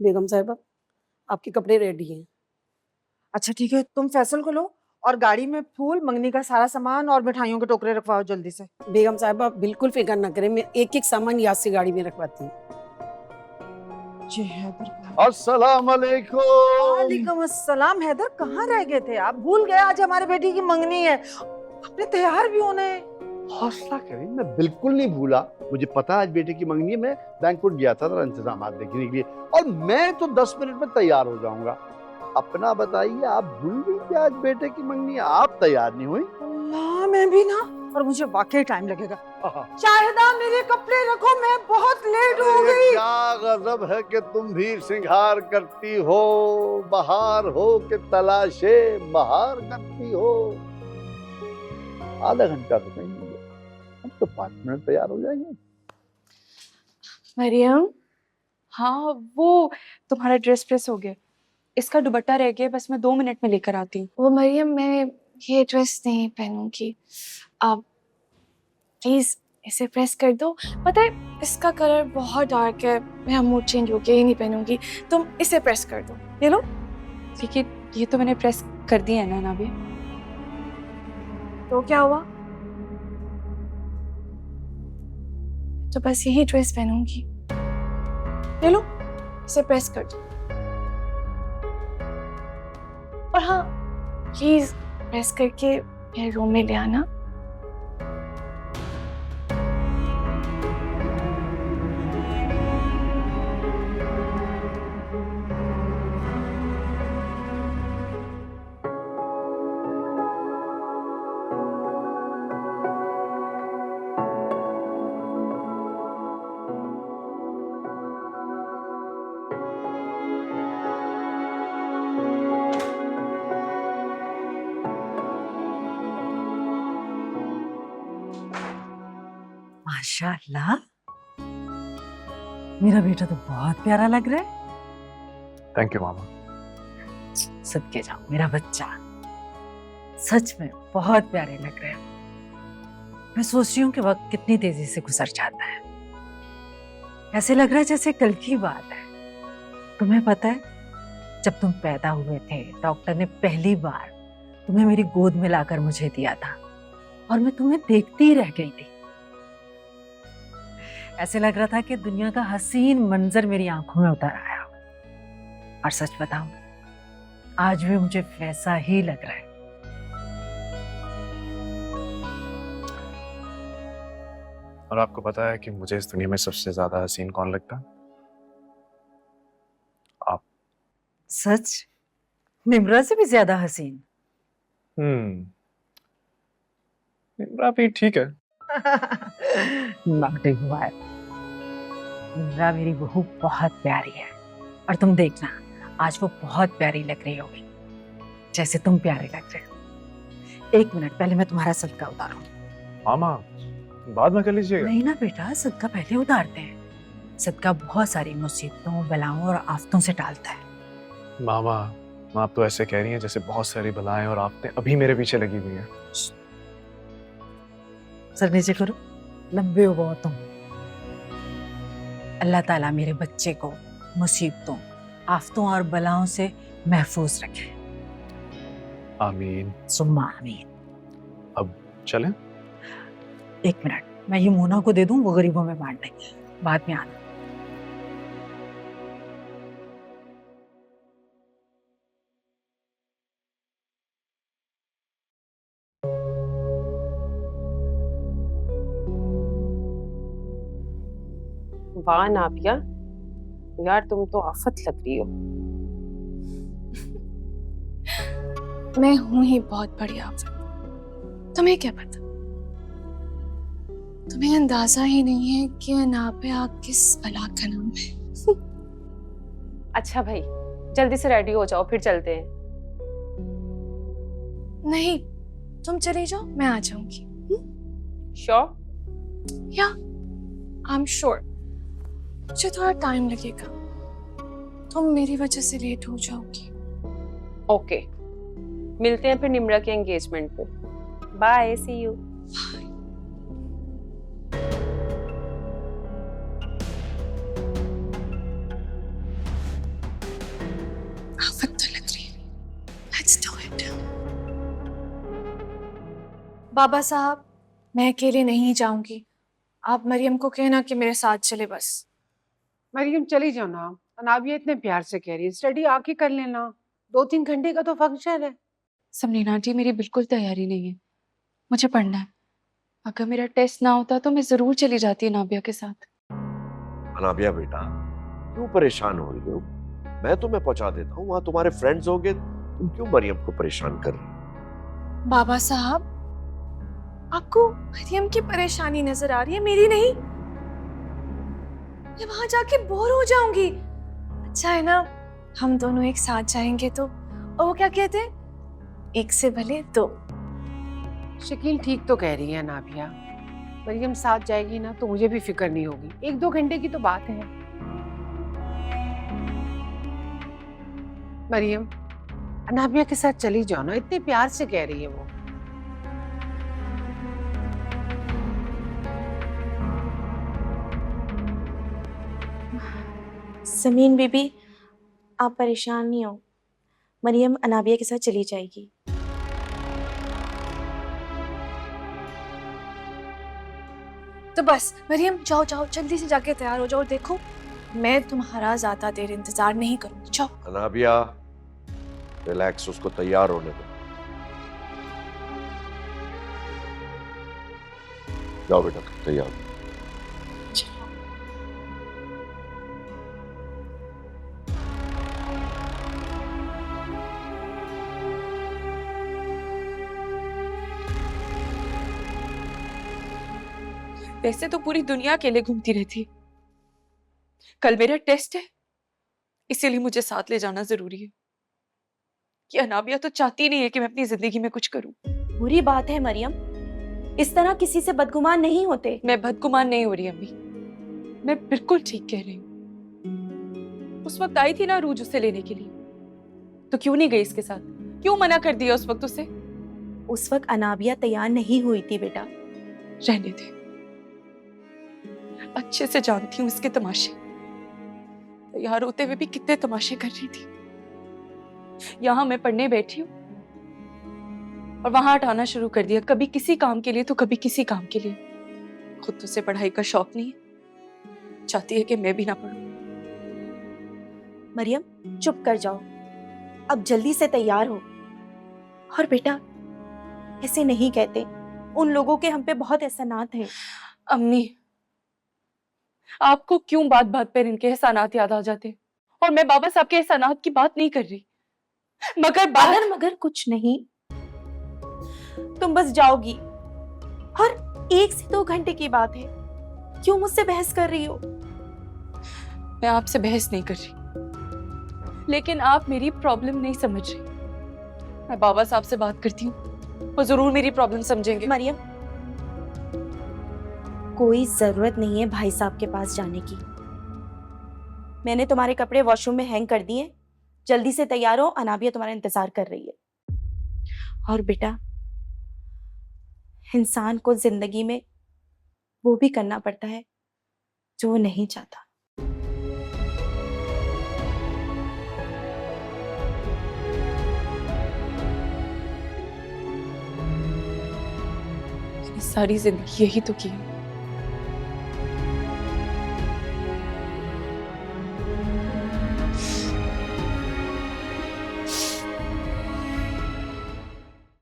बेगम साहिबा, आपके कपड़े रेडी हैं। अच्छा ठीक है, तुम फैसल को लो और गाड़ी में फूल, मंगनी का सारा सामान और मिठाइयों के टोकरे रखवाओ जल्दी से। बेगम साहिबा बिल्कुल फिक्र न करें, मैं एक एक सामान याद से गाड़ी में रखवाती हूँ। जी हैदर, अस्सलाम वालेकुम। वालेकुम अस्सलाम। हैदर कहाँ रह गए थे आप? भूल गए आज हमारे बेटी की मंगनी है, अपने तैयार भी होने हैं। हौसला करें, मैं बिल्कुल नहीं भूला। मुझे पता आज बेटे की मंगनी है। मैं बैंकवेट गया था इंतजाम देखने के लिए, और मैं तो 10 मिनट में तैयार हो जाऊंगा। अपना बताइए, आप भूल गई कि आज बेटे की मंगनी है? आप तैयार नहीं हुई? अल्लाह, मैं भी ना, और मुझे वाकई टाइम लगेगा। शाहिदा मेरे कपड़े रखो, मैं बहुत लेट हो गई। क्या गजब है कि तुम भी श्रृंगार करती हो, बहार हो कि तलाशे बहार करती हो। आधा घंटा तो नहीं है, हम तो 5 मिनट तैयार हो जाएंगे। मरियम, हाँ वो तुम्हारा ड्रेस प्रेस हो गया, इसका दुपट्टा रह गया, बस मैं 2 मिनट में लेकर आती हूँ। वो मरियम, मैं ये ड्रेस नहीं पहनूंगी, आप प्लीज इसे प्रेस कर दो। पता है इसका कलर बहुत डार्क है, मेरा मूड चेंज हो गया, ये नहीं पहनूंगी, तुम इसे प्रेस कर दो। ये लो। ठीक है, ये तो मैंने प्रेस कर दिया है ना नाबिया। तो क्या हुआ? तो बस यही ड्रेस पहनूंगी। ये लो, इसे प्रेस कर दो। और हाँ, प्लीज प्रेस करके मेरे रूम में ले आना। माशाल्लाह, मेरा बेटा तो बहुत प्यारा लग रहा है। थैंक यू मामा। सदके जाओ मेरा बच्चा, सच में बहुत प्यारे लग रहे हैं। मैं सोच रही हूँ कि वक्त कितनी तेजी से गुजर जाता है। ऐसे लग रहा है जैसे कल की बात है। तुम्हें पता है, जब तुम पैदा हुए थे, डॉक्टर ने पहली बार तुम्हें मेरी गोद में लाकर मुझे दिया था, और मैं तुम्हें देखती ही रह गई थी। ऐसे लग रहा था कि दुनिया का हसीन मंजर मेरी आंखों में उतर आया। और सच बताऊं, आज भी मुझे वैसा ही लग रहा है। और आपको पता है कि मुझे इस दुनिया में सबसे ज्यादा हसीन कौन लगता है? आप। सच? निम्रा से भी ज्यादा हसीन? निम्रा भी ठीक है। नॉटी हुआ है। निम्रा मेरी बहू बहुत प्यारी है, और तुम देखना आज वो बहुत प्यारी लग रही होगी, जैसे तुम प्यारे लग रहे हो। 1 मिनट, पहले मैं तुम्हारा सदका उतारूं। मामा, बाद में कर लीजिएगा। नहीं ना बेटा, सदका पहले उतारते हैं। सदका बहुत सारी मुसीबतों, बलाओं और आफतों से टालता है। मामा, आप तो ऐसे कह रही हैं जैसे बहुत सारी बलाएं और आफतें अभी मेरे पीछे लगी हुई हैं। सर नीचे करो, लंबे हो बहुत तुम। अल्लाह ताला मेरे बच्चे को मुसीबतों, आफतों और बलाओं से महफूज रखे। आमीन। सुम्मा आमीन। अब चलें? 1 मिनट, मैं ये मोना को दे दूं, वो गरीबों में बांट देंगे, बाद में आना। वाह नाबिया, यार तुम तो आफत लग रही हो। मैं हूं ही बहुत बड़ी आफत, तुम्हें क्या पता? तुम्हें अंदाजा ही नहीं है कि नाबिया किस बला का नाम है। अच्छा भाई, जल्दी से रेडी हो जाओ, फिर चलते हैं। नहीं, तुम चले जाओ, मैं आ जाऊंगी। श्योर? या आई एम श्योर। मुझे थोड़ा टाइम लगेगा, तुम मेरी वजह से लेट हो जाओगी। ओके, मिलते हैं फिर निम्रा के एंगेजमेंट पे। Bye, see you. Let's do it. Baba Sahab, मैं अकेले नहीं जाऊंगी। आप मरियम को कहना कि मेरे साथ चले बस। मरियम चली जाओ ना, अनाबिया इतने प्यार से कह रही है, स्टडी आके कर लेना, 2-3 घंटे का तो फंक्शन है। समरीना आंटी, मेरी बिल्कुल तैयारी नहीं है, मुझे पढ़ना है। अगर मेरा टेस्ट ना होता तो मैं जरूर चली जाती नाबिया के साथ। अनाबिया बेटा, क्यों परेशान हो रही हो? मैं तुम्हें पहुंचा देता हूँ, वहां तुम्हारे फ्रेंड्स होंगे। तुम क्यों मरियम को परेशान कर रही हो? बाबा साहब, आपको मरियम की परेशानी नजर आ रही है, मेरी नहीं। मैं वहां जाके बोर हो जाऊंगी। अच्छा है ना, हम दोनों एक साथ जाएंगे तो। और वो क्या कहते हैं, एक से भले दो। शकील ठीक तो कह रही है अनाबिया, मरियम साथ जाएगी ना तो मुझे भी फिक्र नहीं होगी। 1-2 घंटे की तो बात है। मरियम, अनाबिया के साथ चली जाओ ना, इतने प्यार से कह रही है वो। समीन बीबी, आप परेशान नहीं हो, मरियम अनाबिया के साथ चली जाएगी। तो बस मरियम, जाओ जाओ, जल्दी से जाके तैयार हो जाओ। देखो, मैं तुम्हारा ज्यादा देर इंतजार नहीं करूंगी। जाओ। अनाबिया, रिलैक्स, उसको तैयार होने दो। जाओ बेटा, तुम तैयार हो। वैसे तो पूरी दुनिया अकेले घूमती रहती, कल मेरा टेस्ट है, इसीलिए मुझे साथ ले जाना जरूरी है। कि अनाबिया तो चाहती नहीं है कि मैं अपनी जिंदगी में कुछ करूं। बुरी बात है मरियम, इस तरह किसी से बदगुमान नहीं होते। मैं बदगुमान नहीं हो रही अम्मी, मैं बिल्कुल ठीक कह रही हूँ। उस वक्त आई थी ना रूज उसे लेने के लिए, तो क्यों नहीं गई इसके साथ? क्यों मना कर दिया उस वक्त उसे? उस वक्त अनाबिया तैयार नहीं हुई थी बेटा। रहने दे, अच्छे से जानती हूँ इसके तमाशे। तैयार होते हुए भी कितने तमाशे कर रही थी। यहाँ मैं पढ़ने बैठी हूँ और वहां हटाना शुरू कर दिया, कभी किसी काम के लिए तो कभी किसी काम के लिए। खुद तो उसे पढ़ाई का शौक नहीं है, चाहती है कि मैं भी ना पढ़ूं। मरियम चुप कर जाओ, अब जल्दी से तैयार हो। और बेटा, ऐसे नहीं कहते, उन लोगों के हम पे बहुत एहसानात हैं। अम्मी, आपको क्यों बात बात पर इनके एहसानात याद आ जाते? और मैं बाबा साहब के एहसानात की बात नहीं कर रही, मगर कुछ नहीं, तुम बस जाओगी और 1 से 2 घंटे की बात है, क्यों मुझसे बहस कर रही हो? मैं आपसे बहस नहीं कर रही, लेकिन आप मेरी प्रॉब्लम नहीं समझ रही। मैं बाबा साहब से बात करती हूँ, वो जरूर मेरी प्रॉब्लम समझेंगे। मरियम, कोई जरूरत नहीं है भाई साहब के पास जाने की। मैंने तुम्हारे कपड़े वॉशरूम में हैंग कर दिए, जल्दी से तैयार हो, अनाबिया तुम्हारा इंतजार कर रही है। और बेटा, इंसान को जिंदगी में वो भी करना पड़ता है जो वो नहीं चाहता। मैंने सारी जिंदगी यही तो की है,